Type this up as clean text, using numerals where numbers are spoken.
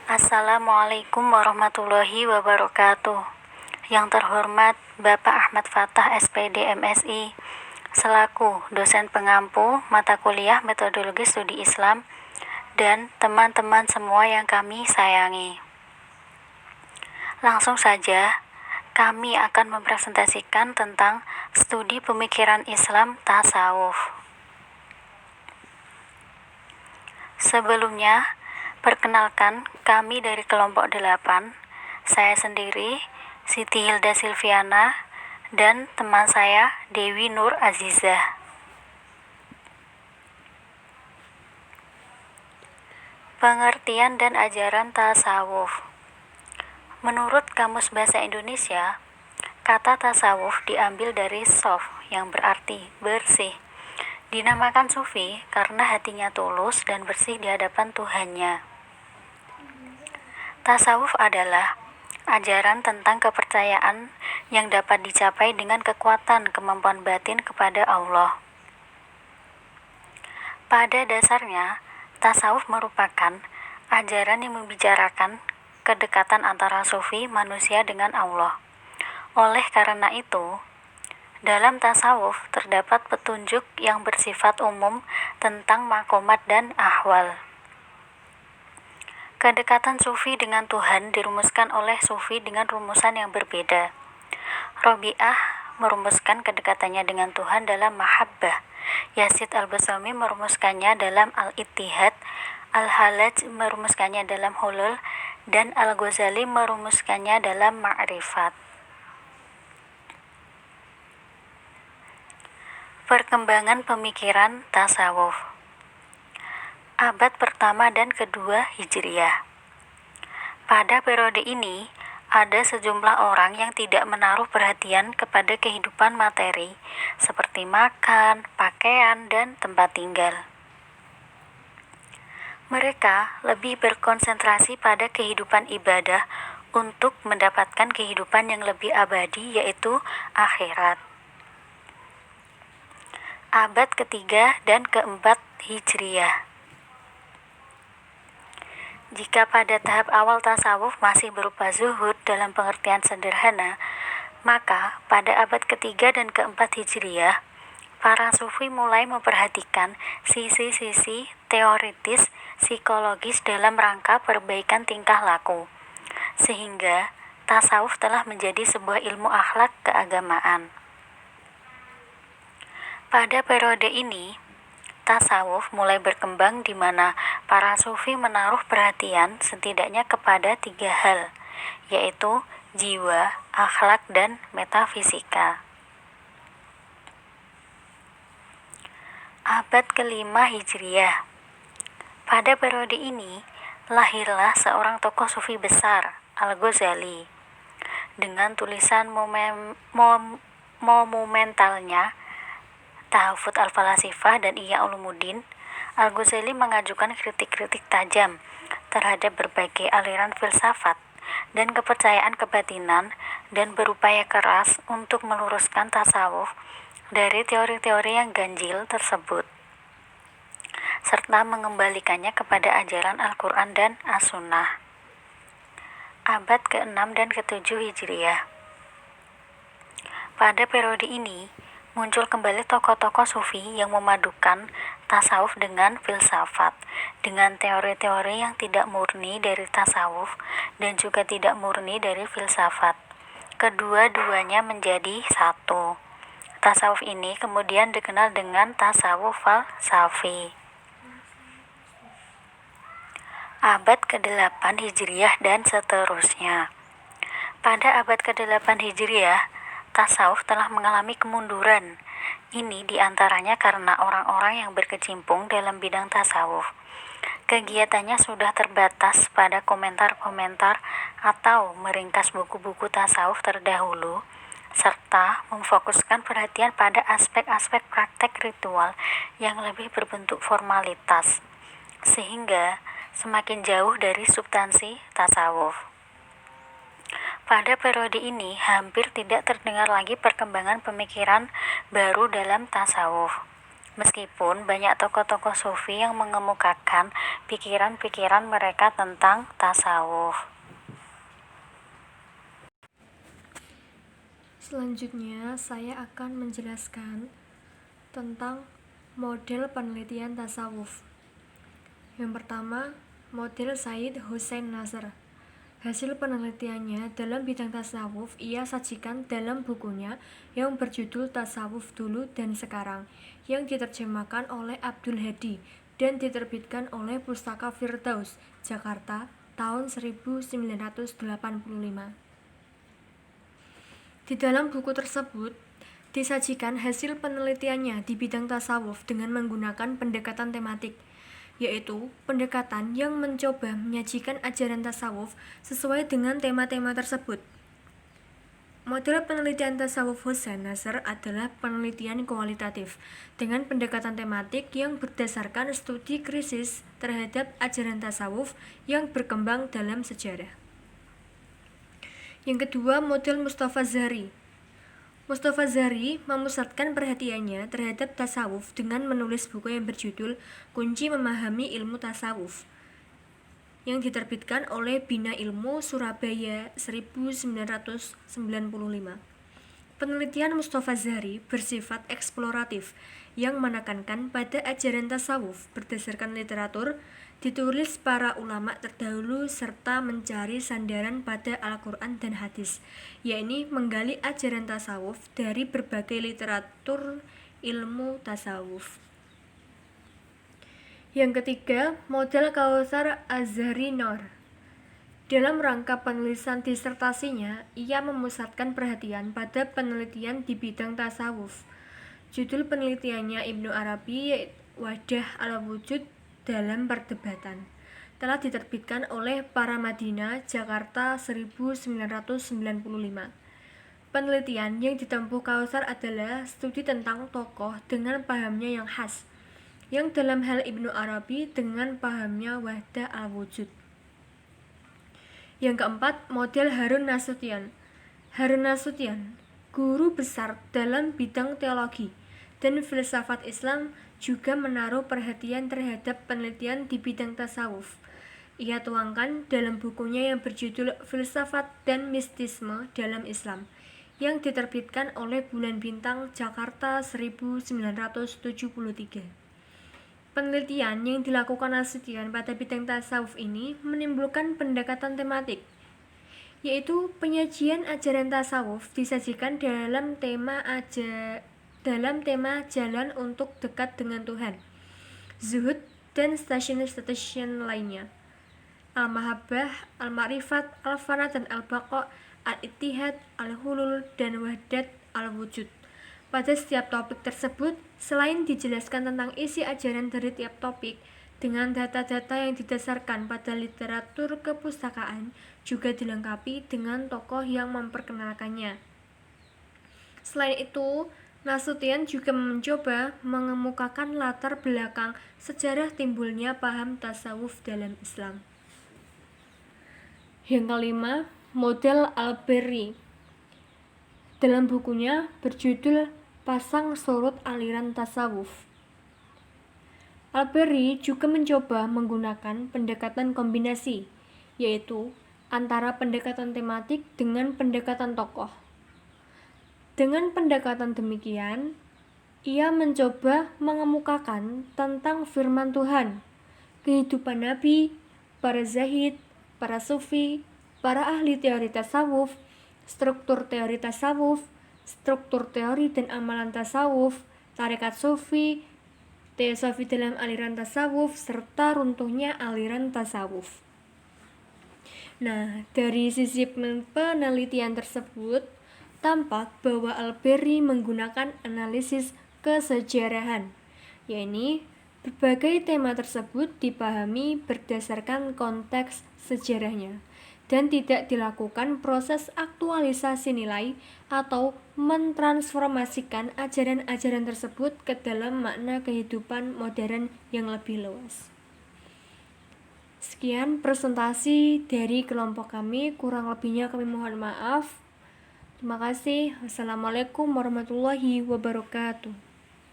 Assalamualaikum warahmatullahi wabarakatuh. Yang terhormat Bapak Ahmad Fathah SPD MSI selaku dosen pengampu mata kuliah Metodologi Studi Islam dan teman-teman semua yang kami sayangi. Langsung saja, kami akan mempresentasikan tentang studi pemikiran Islam tasawuf. Sebelumnya, perkenalkan kami dari kelompok 8, saya sendiri, Siti Hilda Silviana, dan teman saya Dewi Nur Azizah. Pengertian dan ajaran tasawuf. Menurut Kamus Bahasa Indonesia, kata tasawuf diambil dari sof yang berarti bersih. Dinamakan sufi karena hatinya tulus dan bersih di hadapan Tuhannya. Tasawuf adalah ajaran tentang kepercayaan yang dapat dicapai dengan kekuatan kemampuan batin kepada Allah. Pada dasarnya, tasawuf merupakan ajaran yang membicarakan kedekatan antara sufi manusia dengan Allah. Oleh karena itu, dalam tasawuf terdapat petunjuk yang bersifat umum tentang makomat dan ahwal. Kedekatan sufi dengan Tuhan dirumuskan oleh sufi dengan rumusan yang berbeda. Robi'ah merumuskan kedekatannya dengan Tuhan dalam mahabbah. Yazid al-Bustami merumuskannya dalam al-ittihad. Al-Hallaj merumuskannya dalam hulul. Dan Al-Ghazali merumuskannya dalam ma'rifat. Perkembangan pemikiran tasawuf. Abad pertama dan kedua Hijriyah. Pada periode ini, ada sejumlah orang yang tidak menaruh perhatian kepada kehidupan materi, seperti makan, pakaian, dan tempat tinggal. Mereka lebih berkonsentrasi pada kehidupan ibadah untuk mendapatkan kehidupan yang lebih abadi, yaitu akhirat. Abad ketiga dan keempat Hijriyah. Jika pada tahap awal tasawuf masih berupa zuhud dalam pengertian sederhana, maka pada abad ketiga dan keempat Hijriyah, para sufi mulai memperhatikan sisi-sisi teoritis psikologis dalam rangka perbaikan tingkah laku, sehingga tasawuf telah menjadi sebuah ilmu akhlak keagamaan. Pada periode ini, tasawuf mulai berkembang di mana para sufi menaruh perhatian setidaknya kepada 3 hal, yaitu jiwa, akhlak, dan metafisika. Abad kelima Hijriyah. Pada periode ini, lahirlah seorang tokoh sufi besar, Al-Ghazali. Dengan tulisan monumentalnya, Tahafut al-Falasifah dan Ihya Ulumuddin, Al-Ghazali mengajukan kritik-kritik tajam terhadap berbagai aliran filsafat dan kepercayaan kebatinan dan berupaya keras untuk meluruskan tasawuf dari teori-teori yang ganjil tersebut, serta mengembalikannya kepada ajaran Al-Quran dan As-Sunnah. Abad ke-6 dan ke-7 Hijriyah. Pada periode ini, muncul kembali tokoh-tokoh sufi yang memadukan tasawuf dengan filsafat, dengan teori-teori yang tidak murni dari tasawuf dan juga tidak murni dari filsafat. Kedua-duanya menjadi satu. Tasawuf ini kemudian dikenal dengan tasawuf falsafi. Abad ke-8 Hijriyah dan seterusnya. Pada abad ke-8 Hijriyah, tasawuf telah mengalami kemunduran. Ini diantaranya karena orang-orang yang berkecimpung dalam bidang tasawuf, kegiatannya sudah terbatas pada komentar-komentar atau meringkas buku-buku tasawuf terdahulu, serta memfokuskan perhatian pada aspek-aspek praktek ritual yang lebih berbentuk formalitas, sehingga semakin jauh dari substansi tasawuf. Pada periode ini, hampir tidak terdengar lagi perkembangan pemikiran baru dalam tasawuf. Meskipun banyak tokoh-tokoh sufi yang mengemukakan pikiran-pikiran mereka tentang tasawuf. Selanjutnya, saya akan menjelaskan tentang model penelitian tasawuf. Yang pertama, model Said Hussein Nasr. Hasil penelitiannya dalam bidang tasawuf ia sajikan dalam bukunya yang berjudul Tasawuf Dulu dan Sekarang, yang diterjemahkan oleh Abdul Hadi dan diterbitkan oleh Pustaka Firdaus, Jakarta, tahun 1985. Di dalam buku tersebut, disajikan hasil penelitiannya di bidang tasawuf dengan menggunakan pendekatan tematik, yaitu pendekatan yang mencoba menyajikan ajaran tasawuf sesuai dengan tema-tema tersebut. Model penelitian tasawuf Hussein Nasr adalah penelitian kualitatif dengan pendekatan tematik yang berdasarkan studi krisis terhadap ajaran tasawuf yang berkembang dalam sejarah. Yang kedua, model Mustafa Zahri. Mustafa Zahri memusatkan perhatiannya terhadap tasawuf dengan menulis buku yang berjudul Kunci Memahami Ilmu Tasawuf, yang diterbitkan oleh Bina Ilmu Surabaya 1995. Penelitian Mustafa Zahri bersifat eksploratif yang menekankan pada ajaran tasawuf berdasarkan literatur ditulis para ulama terdahulu serta mencari sandaran pada Al-Quran dan hadis, yakni menggali ajaran tasawuf dari berbagai literatur ilmu tasawuf. Yang ketiga, model Kautsar Az-Zahri Noor. Dalam rangka penulisan disertasinya, ia memusatkan perhatian pada penelitian di bidang tasawuf. Judul penelitiannya Ibnu Arabi, Wadah al-Wujud dalam Perdebatan, telah diterbitkan oleh Paramadina, Jakarta 1995. Penelitian yang ditempuh Kautsar adalah studi tentang tokoh dengan pahamnya yang khas, yang dalam hal Ibnu Arabi dengan pahamnya Wahdah al-Wujud. Yang keempat, model Harun Nasution. Harun Nasution, guru besar dalam bidang teologi dan filsafat Islam, juga menaruh perhatian terhadap penelitian di bidang tasawuf. Ia tuangkan dalam bukunya yang berjudul Filsafat dan Mistisme dalam Islam, yang diterbitkan oleh Bulan Bintang, Jakarta 1973. Penelitian yang dilakukan Nasution pada bidang tasawuf ini menimbulkan pendekatan tematik, yaitu penyajian ajaran tasawuf disajikan dalam tema jalan untuk dekat dengan Tuhan, zuhud, dan stasiun-stasiun lainnya, al-mahabbah, al-ma'rifat, al-fana dan al-baqa, al-ittihad, al-hulul, dan wahdat al-wujud. Pada setiap topik tersebut, selain dijelaskan tentang isi ajaran dari tiap topik dengan data-data yang didasarkan pada literatur kepustakaan, juga dilengkapi dengan tokoh yang memperkenalkannya. Selain itu, Nasution juga mencoba mengemukakan latar belakang sejarah timbulnya paham tasawuf dalam Islam. Yang kelima, model Al-Berri. Dalam bukunya berjudul Pasang Surut Aliran Tasawuf, Al-Berri juga mencoba menggunakan pendekatan kombinasi, yaitu antara pendekatan tematik dengan pendekatan tokoh. Dengan pendekatan demikian, ia mencoba mengemukakan tentang firman Tuhan, kehidupan Nabi, para zahid, para sufi, para ahli teori tasawuf, struktur teori tasawuf, struktur teori dan amalan tasawuf, tarekat sufi, teosofi dalam aliran tasawuf, serta runtuhnya aliran tasawuf. Nah, dari sisi penelitian tersebut, tampak bahwa Al-Berri menggunakan analisis kesejarahan, yakni berbagai tema tersebut dipahami berdasarkan konteks sejarahnya dan tidak dilakukan proses aktualisasi nilai atau mentransformasikan ajaran-ajaran tersebut ke dalam makna kehidupan modern yang lebih luas. Sekian presentasi dari kelompok kami, kurang lebihnya kami mohon maaf. Terima kasih. Wassalamualaikum warahmatullahi wabarakatuh.